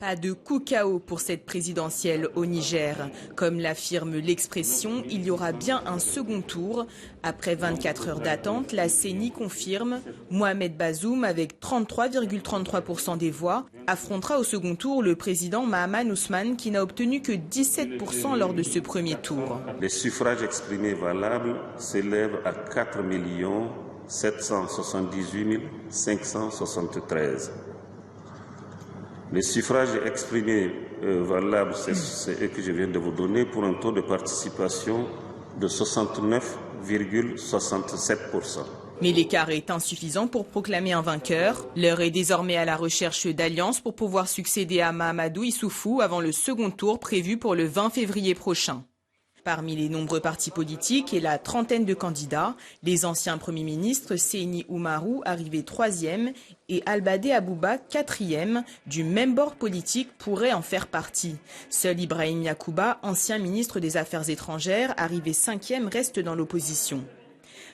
Pas de coup KO pour cette présidentielle au Niger. Comme l'affirme l'expression, il y aura bien un second tour. Après 24 heures d'attente, la CENI confirme Mohamed Bazoum, avec 33,33% des voix, affrontera au second tour le président Mahaman Ousmane, qui n'a obtenu que 17% lors de ce premier tour. Les suffrages exprimés valables s'élèvent à 4 778 573. Les suffrages exprimés valables, c'est eux que je viens de vous donner, pour un taux de participation de 69,67%. Mais l'écart est insuffisant pour proclamer un vainqueur. L'heure est désormais à la recherche d'alliances pour pouvoir succéder à Mahamadou Issoufou avant le second tour prévu pour le 20 février prochain. Parmi les nombreux partis politiques et la trentaine de candidats, les anciens premiers ministres Seyni Oumarou, arrivé 3e, et Albadé Abouba, 4e, du même bord politique, pourraient en faire partie. Seul Ibrahim Yacouba, ancien ministre des Affaires étrangères, arrivé 5e, reste dans l'opposition.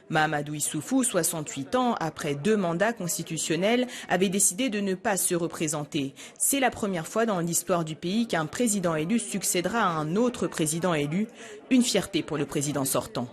Mahamadou Issoufou, 68 ans, après 2 mandats constitutionnels, avait décidé de ne pas se représenter. C'est la première fois dans l'histoire du pays qu'un président élu succédera à un autre président élu. Une fierté pour le président sortant.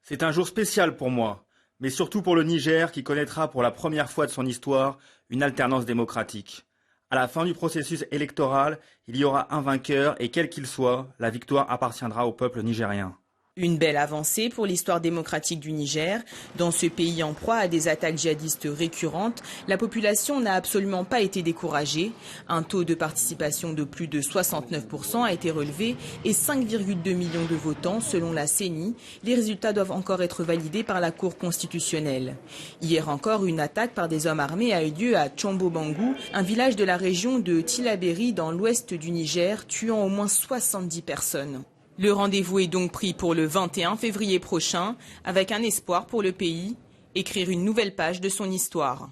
C'est un jour spécial pour moi, mais surtout pour le Niger qui connaîtra pour la première fois de son histoire une alternance démocratique. À la fin du processus électoral, il y aura un vainqueur et quel qu'il soit, la victoire appartiendra au peuple nigérien. Une belle avancée pour l'histoire démocratique du Niger. Dans ce pays en proie à des attaques djihadistes récurrentes, la population n'a absolument pas été découragée. Un taux de participation de plus de 69% a été relevé et 5,2 millions de votants selon la CENI. Les résultats doivent encore être validés par la Cour constitutionnelle. Hier encore, une attaque par des hommes armés a eu lieu à Tchombo-Bangou, un village de la région de Tillabéri dans l'ouest du Niger, tuant au moins 70 personnes. Le rendez-vous est donc pris pour le 21 février prochain, avec un espoir pour le pays, écrire une nouvelle page de son histoire.